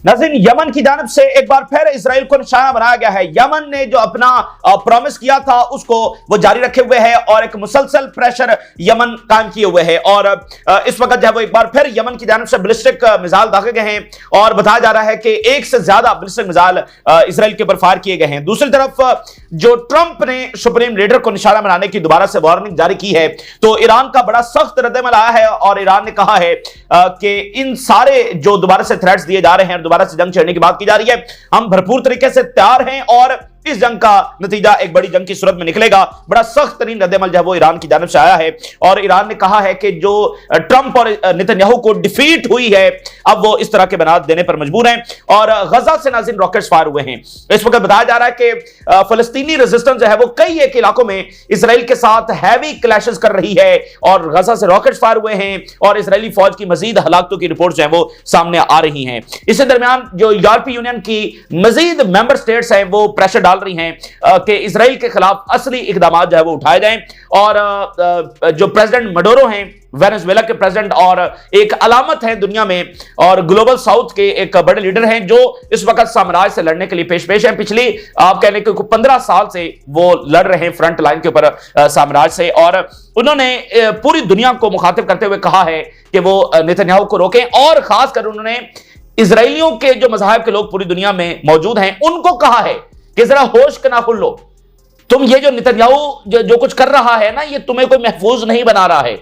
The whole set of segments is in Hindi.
नाज़रीन, यमन की जानिब से एक बार फिर इजराइल को निशाना बनाया गया है। यमन ने जो अपना प्रॉमिस किया था उसको वो जारी रखे हुए है और एक मुसलसल प्रेशर यमन कायम किए हुए है। और इस वक्त जो है वो एक बार फिर यमन की जानिब से बैलिस्टिक मिसाइल दागे गए हैं और बताया जा रहा है कि एक से ज्यादा बैलिस्टिक मिसाइल इजराइल के ऊपर फायर किए गए हैं। दूसरी तरफ जो ट्रंप ने सुप्रीम लीडर को निशाना बनाने की दोबारा से वार्निंग जारी की है, तो ईरान का बड़ा सख्त रद्दअमल आया है और ईरान ने कहा है कि इन सारे जो दोबारा से थ्रेट्स दिए जा रहे हैं, दोबारा से जंग छेड़ने की बात की जा रही है, हम भरपूर तरीके से तैयार हैं और इस जंग का नतीजा एक बड़ी जंग की सूरत में निकलेगा। बड़ा सख्त तरीन रद्दअमल जो है वो ईरान की जानिब से आया है और ईरान ने कहा है कि जो ट्रंप और नेतन्याहू को डिफीट हुई है, अब वो इस तरह के बयान देने पर मजबूर हैं। और गजा से नाज़रीन रॉकेट्स फायर हुए हैं। इस वक्त बताया जा रहा है कि फलस्तीनी रेजिस्टेंस जो है वो कई एक इलाकों में इसराइल के साथ हैवी क्लैशेस कर रही है और गजा से रॉकेट्स फायर हुए हैं और इसराइली फौज की मजीद हलाकतों की रिपोर्ट जो है वो सामने आ रही हैं। इसी दरमियान जो यूरोपीय यूनियन की मजीद मेंबर स्टेट्स हैं वो प्रेशर डाल रही हैं कि इसराइल के खिलाफ असली इकदाम जो है वो उठाए जाएं। और जो प्रेसिडेंट मडोरो हैं, वेनेजुएला के प्रेसिडेंट और एक अलामत है दुनिया में और ग्लोबल साउथ के एक बड़े लीडर हैं जो इस वक्त साम्राज्य से लड़ने के लिए पेश हैं। पिछली आप कहने के 15 साल से वो लड़ रहे हैं फ्रंट लाइन के ऊपर साम्राज्य से और उन्होंने पूरी दुनिया को मुखातिब करते हुए कहा है कि वो नेतन्याहू को रोकें और खासकर उन्होंने इसराइलियों के जो मज़ाहिब के लोग पूरी दुनिया में मौजूद हैं उनको कहा है कि जरा होश के ना खुल्लो, तुम ये जो नेतन्याहू जो कुछ कर रहा है ना, ये तुम्हें कोई महफूज नहीं बना रहा है,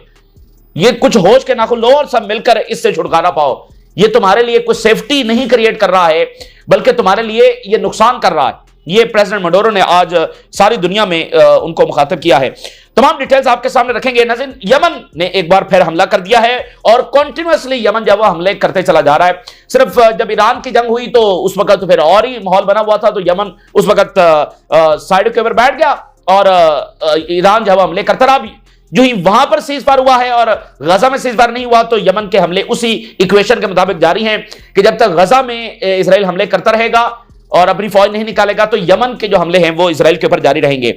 ये कुछ होश के नाखुन लो और सब मिलकर इससे छुटकारा पाओ। ये तुम्हारे लिए कुछ सेफ्टी नहीं क्रिएट कर रहा है बल्कि तुम्हारे लिए ये नुकसान कर रहा है। ये प्रेसिडेंट मडोरो ने आज सारी दुनिया में उनको मुखातिब किया है। तमाम डिटेल्स आपके सामने रखेंगे। नाज़रीन, यमन ने एक बार फिर हमला कर दिया है और कंटिन्यूअसली यमन जब हमले करते चला जा रहा है। सिर्फ जब ईरान की जंग हुई तो उस वक्त तो फिर और ही माहौल बना हुआ था, तो यमन उस वक्त साइड के ऊपर बैठ गया और ईरान जब हमले करता रहा। जो ही वहां पर सीज फायर हुआ है और गजा में सीज फायर नहीं हुआ तो यमन के हमले उसी इक्वेशन के मुताबिक जारी हैं कि जब तक गजा में इसराइल हमले करता रहेगा और अपनी फौज नहीं निकालेगा तो यमन के जो हमले हैं वो इसराइल के ऊपर जारी रहेंगे।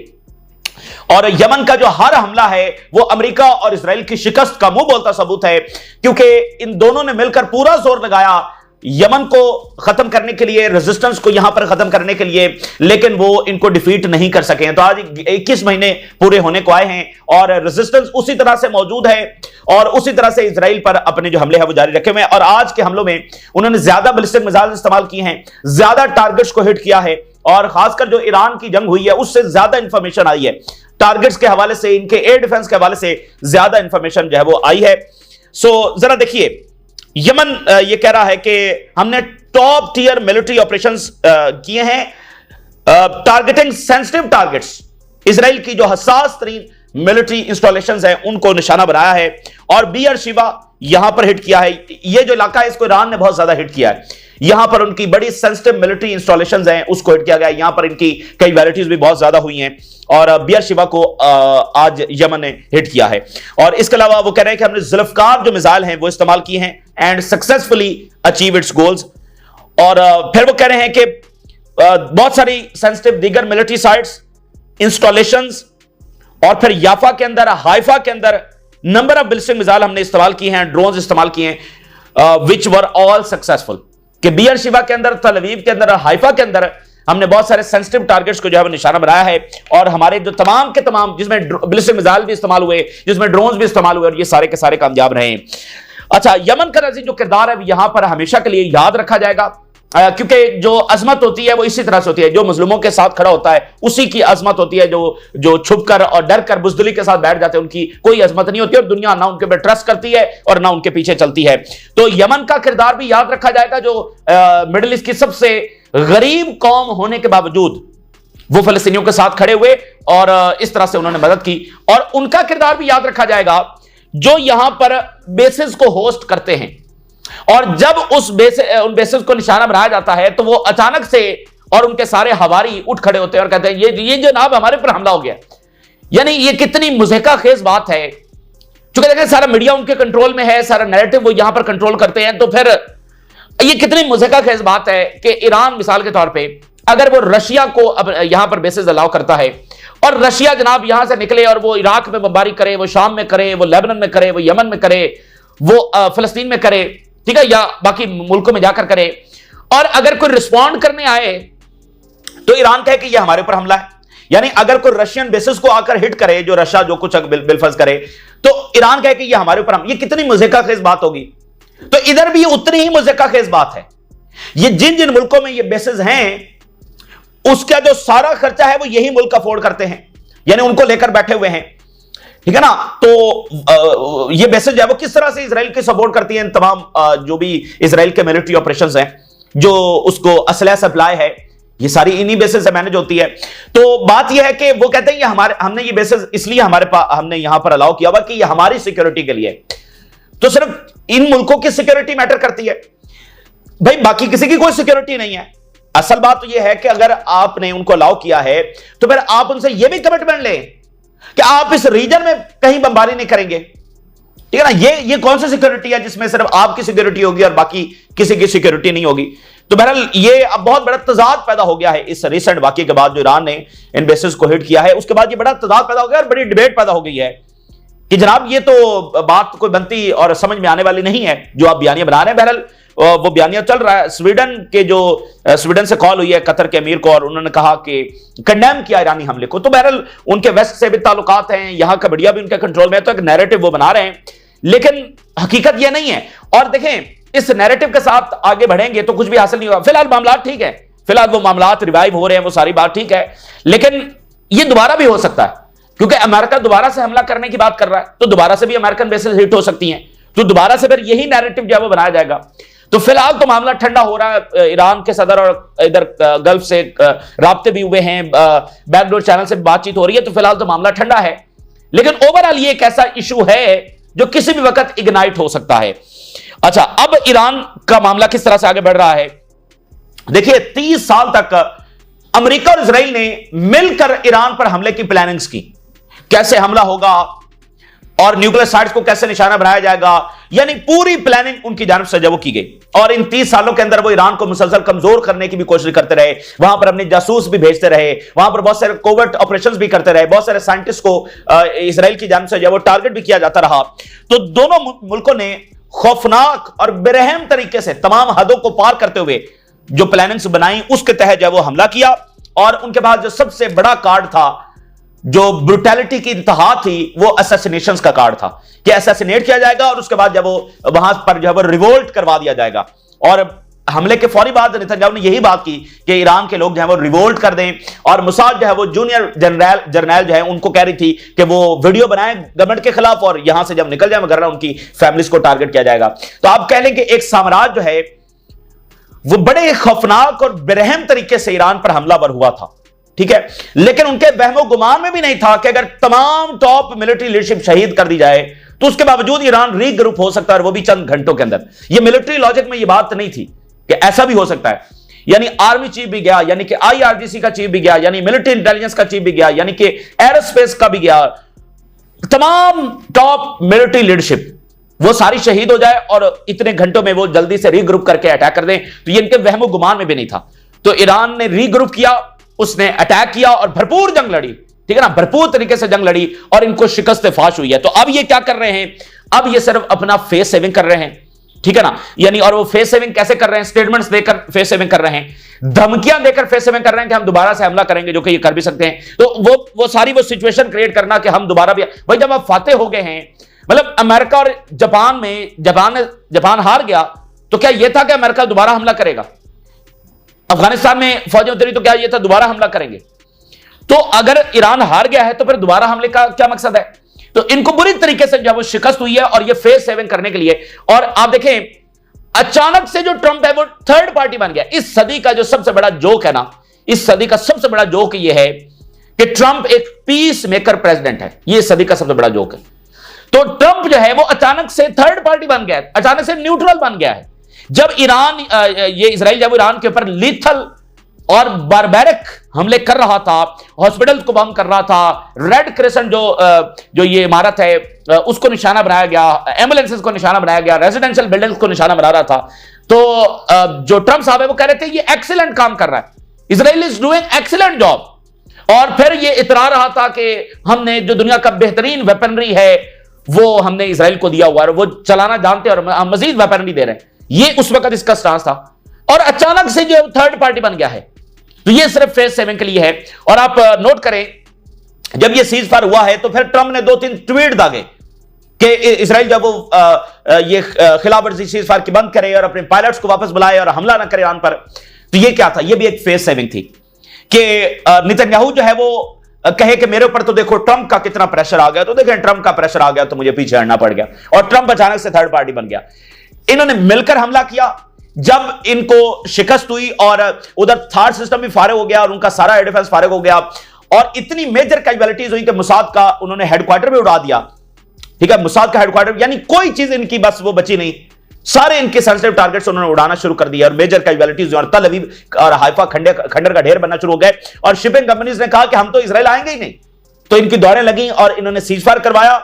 और यमन का जो हर हमला है वो अमेरिका और इसराइल की शिकस्त का मुंह बोलता सबूत है, क्योंकि इन दोनों ने मिलकर पूरा जोर लगाया यमन को खत्म करने के लिए, रेजिस्टेंस को यहां पर खत्म करने के लिए, लेकिन वो इनको डिफीट नहीं कर सके हैं। तो आज 21 महीने पूरे होने को आए हैं और रेजिस्टेंस उसी तरह से मौजूद है और उसी तरह से इसराइल पर अपने जो हमले हैं वो जारी रखे हुए हैं। और आज के हमलों में उन्होंने ज्यादा बैलिस्टिक मिसाइल इस्तेमाल किए हैं, ज्यादा टारगेट्स को हिट किया है और खासकर जो ईरान की जंग हुई है उससे ज्यादा इंफॉर्मेशन आई है, टारगेट्स के हवाले से, इनके एयर डिफेंस के हवाले से ज्यादा इंफॉर्मेशन जो है वो आई है। सो जरा देखिए, यमन ये कह रहा है कि हमने टॉप टियर मिलिट्री ऑपरेशंस किए हैं, टारगेटिंग सेंसिटिव टारगेट्स, इसराइल की जो हसास तरीन मिलिट्री इंस्टॉलेशंस हैं उनको निशाना बनाया है और बियर शिवा यहां पर हिट किया है। ये जो इलाका है इसको ईरान ने बहुत ज्यादा हिट किया है, यहां पर उनकी बड़ी सेंसिटिव मिलिट्री इंस्टॉलेशंस हैं उसको हिट किया गया है। यहां पर इनकी कई वैराइटीज भी बहुत ज्यादा हुई हैं और बियर शिवा को आज यमन ने हिट किया है। और इसके अलावा वो कह रहे हैं कि हमने जुल्फकार जो मिसाइल हैं वो इस्तेमाल किए हैं and successfully achieve it's goals. और फिर वो कह रहे हैं कि बहुत सारी सेंसिटिव दीगर मिलिट्री साइट्स, इंस्टॉलेशंस और फिर याफा के अंदर, हाइफा के अंदर नंबर ऑफ बैलिस्टिक मिसाइल हमने इस्तेमाल किए हैं, ड्रोन्स इस्तेमाल किए हैं, विच वर ऑल सक्सेसफुल। कि बियर शिवा के अंदर, तल अवीव के अंदर, हाइफा के अंदर हमने बहुत सारे सेंसिटिव टारगेट्स को जो है वो निशाना बनाया है और हमारे जो तमाम के तमाम, जिसमें बैलिस्टिक मिसाइल भी इस्तेमाल हुए, जिसमें ड्रोन्स भी इस्तेमाल हुए और ये सारे के सारे कामयाब रहे। अच्छा, यमन का नाज़रीन जो किरदार है यहां पर हमेशा के लिए याद रखा जाएगा, क्योंकि जो अजमत होती है वो इसी तरह से होती है, जो मजलूमों के साथ खड़ा होता है उसी की अजमत होती है। जो छुपकर और डर कर बुजदिली के साथ बैठ जाते हैं उनकी कोई अजमत नहीं होती और दुनिया ना उनके ऊपर ट्रस्ट करती है और ना उनके पीछे चलती है। तो यमन का किरदार भी याद रखा जाएगा, जो मिडिल ईस्ट की सबसे गरीब कौम होने के बावजूद वो फलस्तीनियों के साथ खड़े हुए और इस तरह से उन्होंने मदद की। और उनका किरदार भी याद रखा जाएगा जो यहां पर बेसिस को होस्ट करते हैं और जब उन बेसिस को निशाना बनाया जाता है तो वो अचानक से और उनके सारे हवारी उठ खड़े होते हैं और कहते हैं ये जनाब हमारे पर हमला हो गया। यानी ये कितनी मुज़हिका खेज बात है, क्योंकि देखें सारा मीडिया उनके कंट्रोल में है, सारा नैरेटिव वो यहां पर कंट्रोल करते हैं। तो फिर ये कितनी मुज़हिका खेज बात है कि ईरान मिसाल के तौर पर अगर वो रशिया को अब यहां पर बेसिस अलाउ करता है और रशिया जनाब यहां से निकले और वो इराक में बमबारी करे, वो शाम में करे, वो लेबनान में करे, वो यमन में करे, वो फलस्तीन में करे, ठीक है, या बाकी मुल्कों में जाकर करे और अगर कोई रिस्पॉन्ड करने आए तो ईरान कहे कि यह हमारे ऊपर हमला है। यानी अगर कोई रशियन बेसिस को आकर हिट करे, जो रशिया जो कुछ बिलफर्ज करे, तो ईरान कहे कि यह हमारे ऊपर हम, ये कितनी मजेका खेज बात होगी। तो इधर भी उतनी ही मजेका खेज बात है। ये जिन जिन मुल्कों में ये बेसिस हैं, उसका जो सारा खर्चा है वो यही मुल्क अफोर्ड करते हैं, यानी उनको लेकर बैठे हुए हैं, ठीक है ना। तो ये बेसिस जो है वो किस तरह से इसराइल की सपोर्ट करती है, तमाम जो भी इसराइल के मिलिट्री ऑपरेशंस हैं, जो उसको असलहा सप्लाई है, ये सारी इन्हीं बेसिस से मैनेज होती है। तो बात यह है कि वो कहते हैं ये हमारे, हमने ये बेसिस इसलिए हमारे पास, हमने यहां पर अलाउ किया हुआ कि ये हमारी सिक्योरिटी के लिए। तो सिर्फ इन मुल्कों की सिक्योरिटी मैटर करती है भाई, बाकी किसी की कोई सिक्योरिटी नहीं है। असल बात तो यह है कि अगर आपने उनको अलाउ किया है तो फिर आप उनसे यह भी कमिटमेंट लें कि आप इस रीजन में कहीं बमबारी नहीं करेंगे, ठीक है ना। ये कौन सी सिक्योरिटी है जिसमें सिर्फ आपकी सिक्योरिटी होगी और बाकी किसी की सिक्योरिटी नहीं होगी। तो बहरहाल ये अब बहुत बड़ा तजाद पैदा हो गया है इस रिसेंट वाकये के बाद, जो ईरान ने इन बेसिस को हिट किया है, उसके बाद ये बड़ा तजाद पैदा हो गया और बड़ी डिबेट पैदा हो गई है कि जनाब ये तो बात कोई बनती और समझ में आने वाली नहीं है जो आप बयानिया बना रहे हैं। बहरहाल वो बयानिया चल रहा है। स्वीडन से कॉल हुई है कतर के अमीर को, और उन्होंने कहा कि कंडेम किया ईरानी हमले को। तो बहरहाल उनके वेस्ट से भी ताल्लुकात हैं, यहां का मीडिया भी उनके कंट्रोल में है, तो एक नैरेटिव वो बना रहे हैं, लेकिन हकीकत यह नहीं है। और देखें, इस नैरेटिव के साथ आगे बढ़ेंगे तो कुछ भी हासिल नहीं होगा। फिलहाल मामला ठीक है, फिलहाल वो मामला रिवाइव हो रहे हैं, वो सारी बात ठीक है, लेकिन ये दोबारा भी हो सकता है, क्योंकि अमेरिका दोबारा से हमला करने की बात कर रहा है, तो दोबारा से भी अमेरिकन बेसेस हिट हो सकती हैं, तो दोबारा से फिर यही नैरेटिव जो है वो बनाया जाएगा। तो फिलहाल तो मामला ठंडा हो रहा है, ईरान के सदर और इधर गल्फ से राब्ते भी हुए हैं, बैकडोर चैनल से बातचीत हो रही है, तो फिलहाल तो मामला ठंडा है। लेकिन ओवरऑल ये एक ऐसा इशू है जो किसी भी वक्त इग्नाइट हो सकता है। अच्छा, अब ईरान का मामला किस तरह से आगे बढ़ रहा है, देखिए 30 साल तक अमेरिका और इजराइल ने मिलकर ईरान पर हमले की प्लानिंग्स की, कैसे हमला होगा और न्यूक्लियर साइट्स को कैसे निशाना बनाया जाएगा, यानी पूरी प्लानिंग उनकी जानब से वो की गई। और इन 30 सालों के अंदर वो ईरान को मुसलसल कमजोर करने की भी कोशिश करते रहे, वहां पर अपने जासूस भी भेजते रहे, वहां पर बहुत सारे कोवर्ट ऑपरेशंस भी करते रहे, बहुत सारे साइंटिस्ट को इजराइल की जानब से वो टारगेट भी किया जाता रहा। तो दोनों मुल्कों ने खौफनाक और बेरहम तरीके से तमाम हदों को पार करते हुए जो प्लानिंग्स बनाई, उसके तहत जब वो हमला किया। और उनके बाद जो सबसे बड़ा कार्ड था, जो ब्रुटैलिटी की इंतहा थी, वो असैसिनेशंस का कार्ड था कि असैसिनेट किया जाएगा और उसके बाद जब वो वहां पर जो है वो रिवोल्ट करवा दिया जाएगा। और हमले के फौरी बाद नेतन्याहू ने यही बात की कि ईरान के लोग जो है वो रिवोल्ट कर दें। और मुसाद जो है वो जूनियर जर्नैल जो है उनको कह रही थी कि वो वीडियो बनाएं गवर्नमेंट के खिलाफ, और यहां से जब निकल जाए वगैरह उनकी फैमिलीज को टारगेट किया जाएगा। तो आप कह लें कि एक साम्राज्य जो है वो बड़े खौफनाक और बेरहम तरीके से ईरान पर हमलावर हुआ था, ठीक है। लेकिन उनके वहमो गुमान में भी नहीं था कि अगर तमाम टॉप मिलिट्री लीडरशिप शहीद कर दी जाए तो उसके बावजूद ईरान रीग्रुप हो सकता है, और वो भी चंद घंटों के अंदर। ये मिलिट्री लॉजिक में ये बात नहीं थी कि ऐसा भी हो सकता है। यानी आर्मी चीफ भी गया, यानी कि IRGC का चीफ भी गया, यानी मिलिट्री इंटेलिजेंस का चीफ भी गया, यानी कि एरोस्पेस का भी गया, तमाम टॉप मिलिट्री लीडरशिप वो सारी शहीद हो जाए और इतने घंटों में वो जल्दी से रीग्रुप करके अटैक कर दें, तो ये इनके वहमो गुमान में भी नहीं था। तो ईरान ने रीग्रुप किया, उसने अटैक किया और भरपूर जंग लड़ी, ठीक है ना, भरपूर तरीके से जंग लड़ी और इनको शिकस्त फाश हुई है। तो अब ये क्या कर रहे हैं, अब ये सिर्फ अपना फेस सेविंग कर रहे हैं, ठीक है ना। यानी और वो फेस सेविंग कैसे कर रहे हैं, स्टेटमेंट्स देकर फेस सेविंग कर रहे हैं, धमकियां देकर फेस सेविंग कर रहे हैं कि हम दोबारा से हमला करेंगे, जो कि ये कर भी सकते हैं। तो वो सारी वो सिचुएशन क्रिएट करना कि हम दोबारा भी, भाई जब आप फाते हो गए हैं, मतलब अमेरिका और जापान में जापान हार गया, तो क्या यह था कि अमेरिका दोबारा हमला करेगा? अफगानिस्तान में फौजें उतरी तो क्या यह था दोबारा हमला करेंगे? तो अगर ईरान हार गया है तो फिर दोबारा हमले का क्या मकसद है? तो इनको बुरी तरीके से जब वो शिकस्त हुई है और ये फेस सेविंग करने के लिए, और आप देखें अचानक से जो ट्रंप है वो थर्ड पार्टी बन गया। इस सदी का जो सबसे बड़ा जोक है ना, इस सदी का सबसे बड़ा जोक ये है कि ट्रंप एक पीस मेकर प्रेसिडेंट है। ये इस सदी का सबसे बड़ा जोक है। तो ट्रंप जो है वो अचानक से थर्ड पार्टी बन गया है, अचानक से न्यूट्रल बन गया है। जब ईरान ये इजराइल जब ईरान के ऊपर लीथल और बारबैरिक हमले कर रहा था, हॉस्पिटल को बम कर रहा था, रेड क्रिसेंट जो ये इमारत है उसको निशाना बनाया गया, एम्बुलेंसेस को निशाना बनाया गया, रेजिडेंशियल बिल्डिंग्स को निशाना बना रहा था, तो जो ट्रंप साहब है वो कह रहे थे ये एक्सीलेंट काम कर रहा है, Israel is doing excellent job. और फिर ये इतरा रहा था कि हमने जो दुनिया का बेहतरीन वेपनरी है वो हमने इजराइल को दिया हुआ है, वो चलाना जानते हैं और हम मजीद वेपनरी दे रहे हैं। ये उस वक्त इसका स्टांस था। और अचानक से जो थर्ड पार्टी बन गया है। तो ये सिर्फ फेज 7 के लिए है। और आप नोट करें, जब ये सीज फायर हुआ है तो फिर ट्रंप ने 2-3 ट्वीट दागे कि इजराइल जब वो ये खिलाफवर्जी सीज फायर की बंद करे और अपने पायलट्स को वापस बुलाए और हमला ना करे ईरान पर। तो ये क्या था? ये भी एक फेज 7 थी कि नेतन्याहू जो है वो कहे कि मेरे ऊपर तो देखो ट्रंप का कितना प्रेशर आ गया, तो देखें ट्रंप का प्रेशर आ गया तो मुझे पीछे हटना पड़ गया, और ट्रंप अचानक से थर्ड पार्टी बन गया। इन्होंने मिलकर हमला किया। जब इनको शिकस्त हुई और उधर थर्ड सिस्टम भी फारिग हो गया और उनका सारा एयर डिफेंस फारिग हो गया और इतनी मेजर कैजुअलिटीज हुई कि मुसाद का उन्होंने हेडक्वार्टर भी उड़ा दिया। ठीक है, मुसाद का हेडक्वार्टर, यानी कोई चीज इनकी बस वो बची नहीं, सारे इनके सेंसिटिव टारगेट्स उन्होंने उड़ाना शुरू कर दिया और मेजर कैजुअलिटीज और तल अवीव और हाइफा खंडर का ढेर बनना शुरू हो गए। और शिपिंग कंपनीज ने कहा कि हम तो इजराइल आएंगे ही नहीं, तो इनकी दौड़ें लगी और इन्होंने सीज फायर करवाया।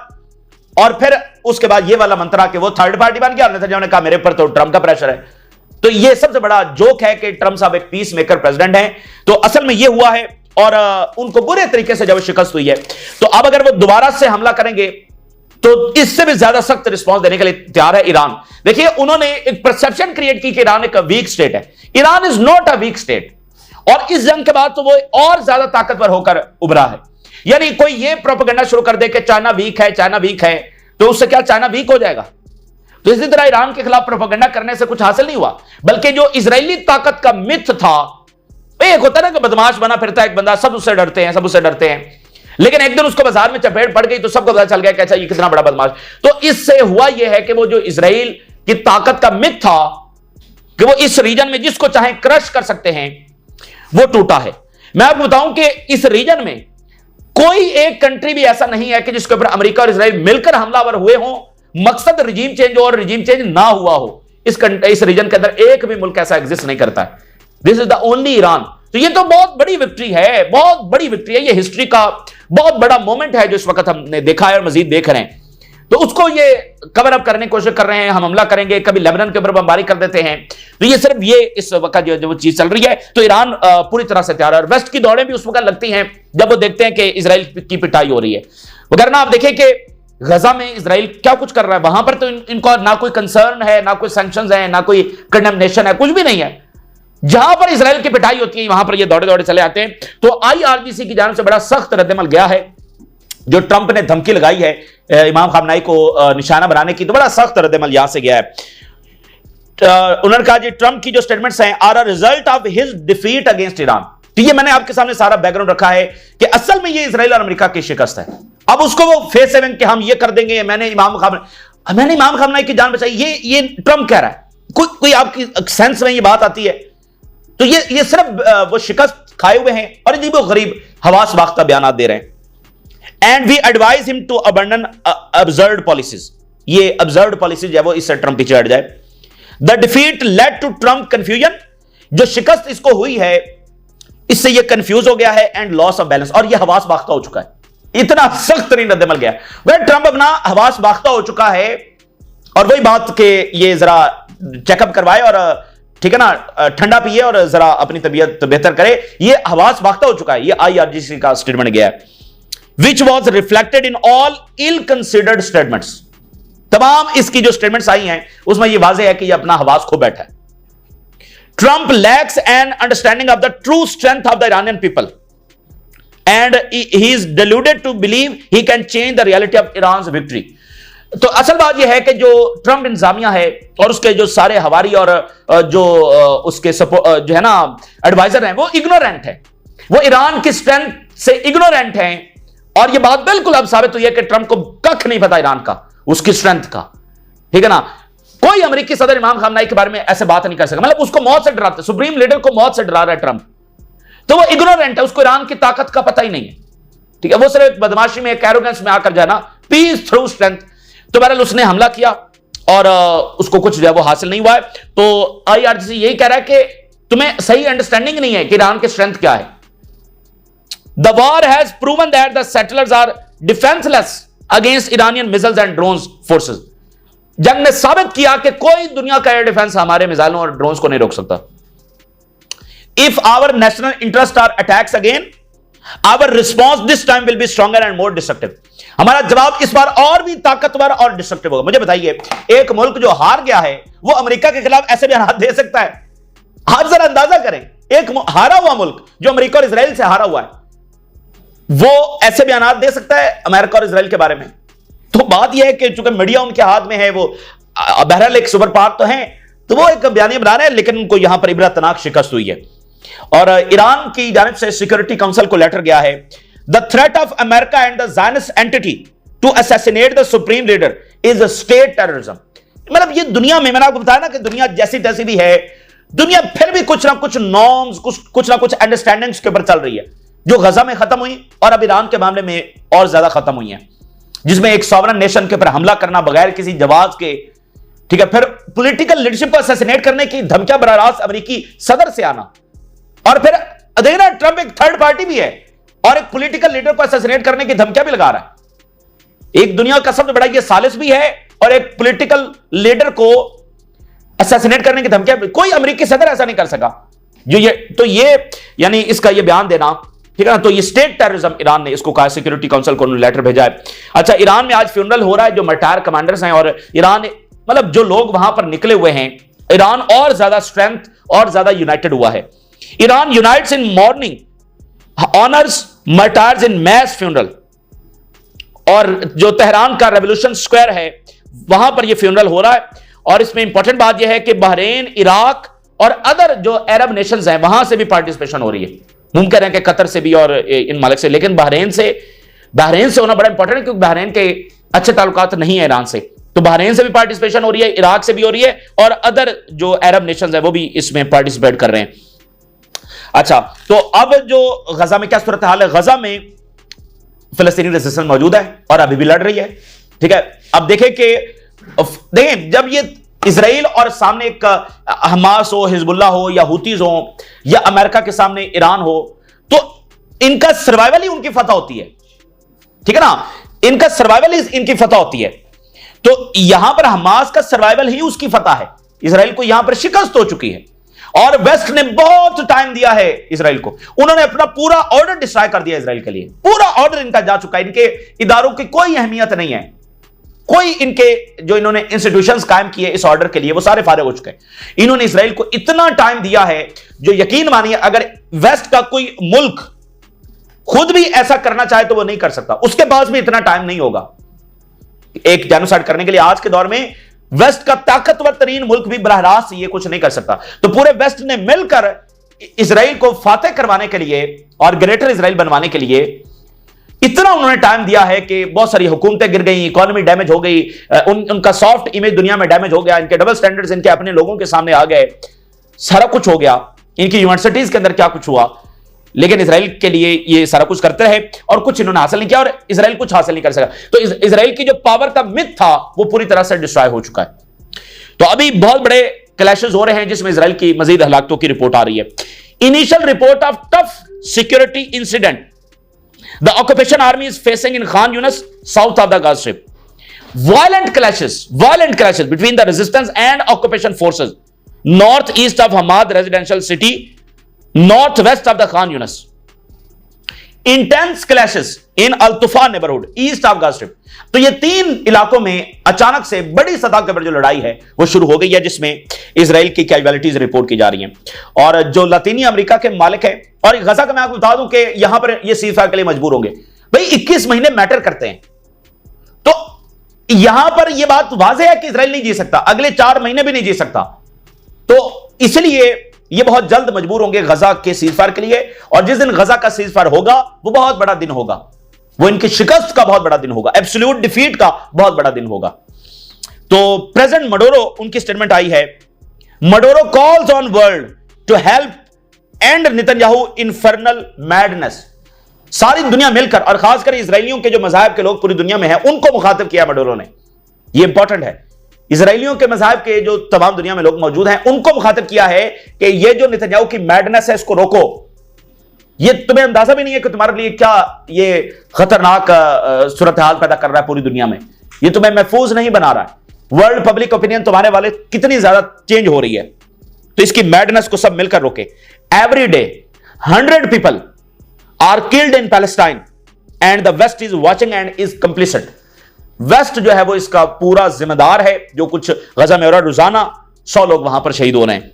और फिर उसके बाद ये वाला मंत्रा कि वो थर्ड पार्टी बन गया और नेतन्याहू ने कहा मेरे पर तो ट्रंप का प्रेशर है। तो ये सबसे बड़ा जोक है कि ट्रंप साहब एक पीस मेकर प्रेसिडेंट हैं। तो असल में ये हुआ है और उनको बुरे तरीके से जब शिकस्त हुई है, तो अब अगर वो दोबारा से हमला करेंगे तो इससे भी ज्यादा सख्त रिस्पांस देने के लिए तैयार है ईरान। देखिए, उन्होंने एक परसेप्शन क्रिएट की कि ईरान एक वीक स्टेट है। Iran is not a weak state, और इस जंग के बाद तो वो और ज्यादा ताकतवर होकर उभरा है। यानी कोई ये प्रोपेगेंडा शुरू कर दे कि चाइना वीक है, चाइना वीक है, तो उससे क्या चाइना वीक हो जाएगा? तो इसी तरह ईरान के खिलाफ प्रोपेगेंडा करने से कुछ हासिल नहीं हुआ, बल्कि जो इजरायली ताकत का मिथ था, एक होता है ना कि बदमाश बना फिरता है एक बंदा, सब उससे डरते हैं, सब उससे डरते हैं, लेकिन एक दिन उसको बाजार में चपेट पड़ गई तो सबको पता चल गया कि अच्छा ये कितना बड़ा बदमाश। तो इससे हुआ यह है कि वो जो इजराइल की ताकत का मिथ था कि वो इस रीजन में जिसको चाहे क्रश कर सकते हैं, वो टूटा है। मैं आपको बताऊं कि इस रीजन में कोई एक कंट्री भी ऐसा नहीं है कि जिसके ऊपर अमेरिका और इजराइल मिलकर हमलावर हुए हों, मकसद रिजीम चेंज हो और रिजीम चेंज ना हुआ हो। इस रीजन के अंदर एक भी मुल्क ऐसा एग्जिस्ट नहीं करता है। This is the only Iran. तो ये तो बहुत बड़ी विक्ट्री है, बहुत बड़ी विक्ट्री है। ये हिस्ट्री का बहुत बड़ा मोमेंट है जो इस वक्त हमने देखा है और मजीद देख रहे हैं। तो उसको ये कवर अप करने की कोशिश कर रहे हैं, हम हमला करेंगे, कभी लेबनान के ऊपर बमबारी कर देते हैं। तो ये सिर्फ ये इस वक्त जो चीज चल रही है, तो ईरान पूरी तरह से तैयार है। और वेस्ट की दौड़ें भी उस वक्त लगती हैं जब वो देखते हैं कि इजराइल की पिटाई हो रही है। वगैरह आप देखें कि गजा में इजराइल क्या कुछ कर रहा है, वहां पर तो इनको ना कोई कंसर्न है, ना कोई सैंक्शंस है, ना कोई कंडेमनेशन है, कुछ भी नहीं है। जहां पर इजराइल की पिटाई होती है वहां पर ये दौड़े दौड़े चले आते हैं। तो आईआरजीसी की जानिब से बड़ा सख्त रद्दमल गया है। जो ट्रंप ने धमकी लगाई है इमाम खामनाई को निशाना बनाने की, तो बड़ा सख्त रद्दमल यहां से गया है। उन्होंने कहा जी ट्रंप की जो स्टेटमेंट्स हैं are a result of his defeat against Iran. तो ये मैंने आपके सामने सारा बैकग्राउंड रखा है कि असल में ये इजराइल और अमेरिका की शिकस्त है। अब उसको वो फेस 7 के हम ये कर देंगे, मैंने इमाम खामनाई की जान बचाई, ये ट्रंप कह रहा है। कोई आपकी सेंस में ये बात आती है? तो ये सिर्फ वो शिकस्त खाए हुए हैं और अजीबो गरीब हवास बाख्ता बयान दे रहे हैं। And we advise him to abandon absurd policies. ये अब्सर्ड पॉलिसीज है वो इससे ट्रंप पीछे हट जाए। The defeat led to Trump confusion. जो शिकस्त इसको हुई है इससे ये कंफ्यूज हो गया है एंड लॉस ऑफ बैलेंस, और ये हवास बाख्ता हो चुका है। इतना सख्त तरीन रद्दमल गया। वह ट्रंप अपना हवास बाख्ता हो चुका है और वही बात के ये जरा चेकअप करवाए और ठीक है ना, ठंडा पिए और जरा अपनी तबीयत बेहतर करे। ये हवास बाख्ता हो चुका है। ये आईआरजीसी का स्टेटमेंट गया है, which was reflected in all ill considered statements. तमाम इसकी जो स्टेटमेंट्स आई हैं उसमें ये वाज़ेह है कि ये अपना हवास खो बैठा है। Trump lacks an understanding of the true strength of the Iranian people and he is deluded to believe he can change the reality of Iran's victory. तो असल बात यह है कि जो ट्रंप इंतजामिया है और उसके जो सारे हवारी और जो उसके जो है ना एडवाइजर हैं, वो इग्नोरेंट है, वो ईरान की स्ट्रेंथ से इग्नोरेंट हैं। और ये बात बिल्कुल अब साबित हुई है कि ट्रंप को कख नहीं पता ईरान का, उसकी स्ट्रेंथ का। ठीक है ना, कोई अमेरिकी सदर इमाम खामनाई के बारे में ऐसे बात नहीं कर सका, मतलब उसको मौत से डराते, सुप्रीम लीडर को मौत से डरा रहा है ट्रंप। तो वो इग्नोरेंट है, उसको ईरान की ताकत का पता ही नहीं है। ठीक है, वो सिर्फ एक बदमाशी में, एक एरोगेंस में आकर जाना, पीस थ्रू स्ट्रेंथ। तो बहरहाल उसने हमला किया और उसको कुछ जो है वो हासिल नहीं हुआ है। तो आईआरजीसी यही कह रहा है कि तुम्हें सही अंडरस्टैंडिंग नहीं है कि ईरान की स्ट्रेंथ क्या है। The war has proven that the settlers are defenceless against Iranian missiles and drones forces. जंग ने साबित किया कि कोई दुनिया का एयर डिफेंस हमारे मिसाइलों और ड्रोन्स को नहीं रोक सकता। If our national interest are attacks again, our response this time will be stronger and more destructive. हमारा जवाब इस बार और भी ताकतवर और डिस्ट्रक्टिव होगा। मुझे बताइए, एक मुल्क जो हार गया है वो अमेरिका के खिलाफ ऐसे बयान दे सकता है? आप जरा अंदाजा करें, एक हारा हुआ मुल्क जो अमेरिका और इजराइल से हारा हुआ है, वो ऐसे बयानात दे सकता है अमेरिका और इजराइल के बारे में? तो बात यह है कि चूंकि मीडिया उनके हाथ में है, वो बहरहाल एक सुपर पावर तो हैं, तो वो एक बयानिया बना रहे हैं, लेकिन उनको यहां पर इबरतनाक शिकस्त हुई है। और ईरान की जानिब से सिक्योरिटी काउंसिल को लेटर गया है, the threat of America and the Zionist entity to assassinate the supreme leader is state terrorism. मतलब ये दुनिया में, मैंने आपको बताया ना कि दुनिया जैसी तैसी भी है, दुनिया फिर भी कुछ ना कुछ नॉर्म्स, कुछ ना कुछ अंडरस्टैंडिंग्स के ऊपर चल रही है, जो गजा में खत्म हुई और अब ईरान के मामले में और ज्यादा खत्म हुई है, जिसमें एक सॉवरन नेशन के ऊपर हमला करना बगैर किसी जवाब के, ठीक है, फिर पॉलिटिकल लीडरशिप को असैसिनेट करने की धमकियां बराह रास्त अमेरिकी सदर से आना, और फिर देखना ट्रंप एक थर्ड पार्टी भी है और एक पॉलिटिकल लीडर को असैसिनेट करने की धमकियां भी लगा रहा है। एक दुनिया का सबसे बड़ा ये सालिस भी है और एक पॉलिटिकल लीडर को असैसिनेट करने की धमकियां, कोई अमेरिकी सदर ऐसा नहीं कर सका। ये यानी इसका ये बयान देना, ठीक है ना, तो ये स्टेट टेररिज्म ईरान ने इसको कहा, सिक्योरिटी काउंसिल को लेटर भेजा है। अच्छा, ईरान में आज फ्यूनरल हो रहा है जो रिटायर कमांडर्स हैं, और ईरान मतलब जो लोग वहां पर निकले हुए हैं, ईरान और ज्यादा स्ट्रेंथ और ज्यादा यूनाइटेड हुआ है। Iran unites in mourning honours martyrs in mass funeral, और जो तेहरान का रेवोल्यूशन स्क्वायर है वहां पर यह फ्यूनरल हो रहा है। और इसमें इंपॉर्टेंट बात यह है कि बहरीन, इराक और अदर जो अरब नेशंस हैं वहां से भी पार्टिसिपेशन हो रही है। मुमकिन है कि कतर से भी और इन मालिक से, लेकिन बहरीन से होना बड़ा इंपॉर्टेंट है, क्योंकि बहरीन के अच्छे ताल्लुकात नहीं है ईरान से, तो बहरीन से भी पार्टिसिपेशन हो रही है, इराक से भी हो रही है, और अदर जो अरब नेशंस है वो भी इसमें पार्टिसिपेट कर रहे हैं। अच्छा, तो अब जो गजा में क्या सूरत हाल है, गजा में फिलिस्तीनी रेजिस्टेंस मौजूद है और अभी भी लड़ रही है, ठीक है। अब देखें जब ये इजराइल और सामने एक हमास हो, हिजबुल्ला हो या हुतीज हो, या अमेरिका के सामने ईरान हो, तो इनका सर्वाइवल ही उनकी फतह होती है, ठीक है ना, इनका सर्वाइवल ही इनकी फतह होती है। तो यहां पर हमास का सर्वाइवल ही उसकी फतह है। इजराइल को यहां पर शिकस्त हो चुकी है और वेस्ट ने बहुत टाइम दिया है इजराइल को, उन्होंने अपना पूरा ऑर्डर डिस्ट्रॉय कर दिया इजराइल के लिए, पूरा ऑर्डर इनका जा चुका है, इनके इदारों की कोई अहमियत नहीं है, कोई इनके जो इन्होंने इंस्टीट्यूशंस कायम किए इस ऑर्डर के लिए वो सारे फारिग हो चुके हैं। इन्होंने इजराइल को इतना टाइम दिया है जो यकीन मानिए अगर वेस्ट का कोई मुल्क खुद भी ऐसा करना चाहे तो वो नहीं कर सकता, उसके पास भी इतना टाइम नहीं होगा एक जेनोसाइड करने के लिए। आज के दौर में वेस्ट का ताकतवर तरीन मुल्क भी बराह रास्त ये कुछ नहीं कर सकता। तो पूरे वेस्ट ने मिलकर इजराइल को फातेह करवाने के लिए और ग्रेटर इजराइल बनवाने के लिए इतना उन्होंने टाइम दिया है कि बहुत सारी हुकूमतें गिर गई, इकोनॉमी डैमेज हो गई, उनका सॉफ्ट इमेज दुनिया में डैमेज हो गया, इनके डबल स्टैंडर्ड्स इनके अपने लोगों के सामने आ गए, सारा कुछ हो गया, इनकी यूनिवर्सिटीज के अंदर क्या कुछ हुआ। लेकिन इजराइल के लिए ये सारा कुछ करते रहे और कुछ इन्होंने हासिल नहीं किया, और इजराइल कुछ हासिल नहीं कर सका। तो इजराइल की जो पावर का मिथ था वो पूरी तरह से डिस्ट्रॉय हो चुका है। तो अभी बहुत बड़े क्लैशेस हो रहे हैं जिसमें इजराइल की मजीद हलाकतों की रिपोर्ट आ रही है। Initial report of tough security incident the occupation army is facing in Khan Yunis, south of the Gaza Strip. Violent clashes between the resistance and occupation forces northeast of Hamad residential city, northwest of the Khan Yunis. Intense clashes in Al-Tufa neighborhood east of Gaza Strip. तो ये तीन इलाकों में अचानक से बड़ी सतह के ऊपर जो लड़ाई है वो शुरू हो गई है, जिसमें इजराइल की कैजुअलिटीज रिपोर्ट की जा रही हैं। और जो लातीनी अमेरिका के मालिक है, और गजा का मैं आपको बता दूं कि यहां पर ये सीज़फायर के लिए मजबूर होंगे। भाई 21 महीने मैटर करते हैं, तो यहां पर यह बात वाज़ेह है कि इजराइल नहीं जी सकता, अगले 4 महीने भी नहीं जी सकता। तो इसलिए ये बहुत जल्द मजबूर होंगे गजा के सीज़फायर के लिए, और जिस दिन गजा का सीज़फायर होगा वो बहुत बड़ा दिन होगा, वो इनकी शिकस्त का बहुत बड़ा दिन होगा, एब्सोल्यूट डिफीट का बहुत बड़ा दिन होगा। तो प्रेसिडेंट मडोरो, उनकी स्टेटमेंट आई है, Maduro calls on world to help and Netanyahu infernal madness. सारी दुनिया मिलकर, और खासकर इजरायलियों के जो मज़ाहब के लोग पूरी दुनिया में हैं उनको मुखातिब किया मडोरो ने, यह इंपॉर्टेंट है। इजरायलियों के मज़ाहब के जो तमाम दुनिया में लोग मौजूद हैं उनको मुखातिब किया है कि यह जो नेतन्याहू की मैडनेस है इसको रोको। ये तुम्हें अंदाजा भी नहीं है कि तुम्हारे लिए क्या ये खतरनाक सूरत हाल पैदा कर रहा है पूरी दुनिया में, ये तुम्हें महफूज नहीं बना रहा है। वर्ल्ड पब्लिक ओपिनियन तुम्हारे वाले कितनी ज्यादा चेंज हो रही है, तो इसकी मैडनेस को सब मिलकर रोके। Every day 100 people are killed in Palestine and the West is watching and is complicit. West जो है वो इसका पूरा जिम्मेदार है, जो कुछ गजा में हो रहा है, रोजाना 100 लोग वहां पर शहीद हो रहे हैं।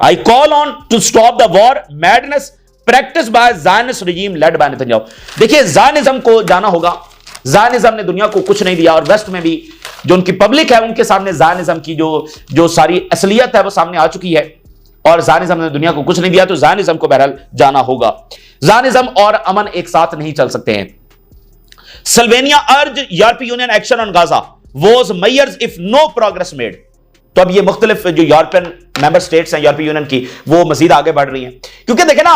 I call on to stop the war madness practice by Zionist regime led by Netanyahu. देखिए, ज़ायनिज्म को जाना होगा। ज़ायनिज्म ने दुनिया को कुछ नहीं दिया, और वेस्ट में भी जो उनकी पब्लिक है उनके सामने ज़ायनिज्म की जो सारी असलियत है वो सामने आ चुकी है, और ज़ायनिज्म ने दुनिया को कुछ नहीं दिया, तो ज़ायनिज्म को बहरहाल जाना होगा। ज़ायनिज्म और अमन एक साथ नहीं चल सकते हैं। सल्वेनिया अर्ज यूरोपीय Union action on Gaza weighs measures if no progress made. तो अब ये मुख्तलिफ जो यूरोपियन मेंबर स्टेट्स हैं यूरोपीय यूनियन की, वो मजीद आगे बढ़ रही हैं, क्योंकि देखें ना,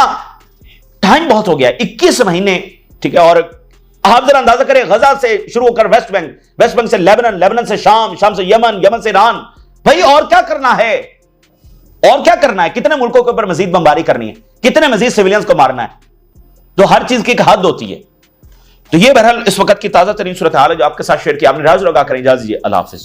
टाइम बहुत हो गया, 21 महीने, ठीक है। और आप जरा अंदाजा करें, गजा से शुरू होकर वेस्ट बैंक से लेबनान, लेबनान से शाम से यमन, यमन से ईरान। भाई और क्या करना है, और क्या करना है? कितने मुल्कों के ऊपर मजीद बमबारी करनी है, कितने मजीद सिविलियंस को मारना है? तो हर चीज की एक हद होती है। तो ये बहरहाल इस वक्त की ताजा तरीन सूरत हाल है जो आपके साथ शेयर किया। आपने राज लगा करें, इजाजत दीजिए, अल्लाह हाफिज।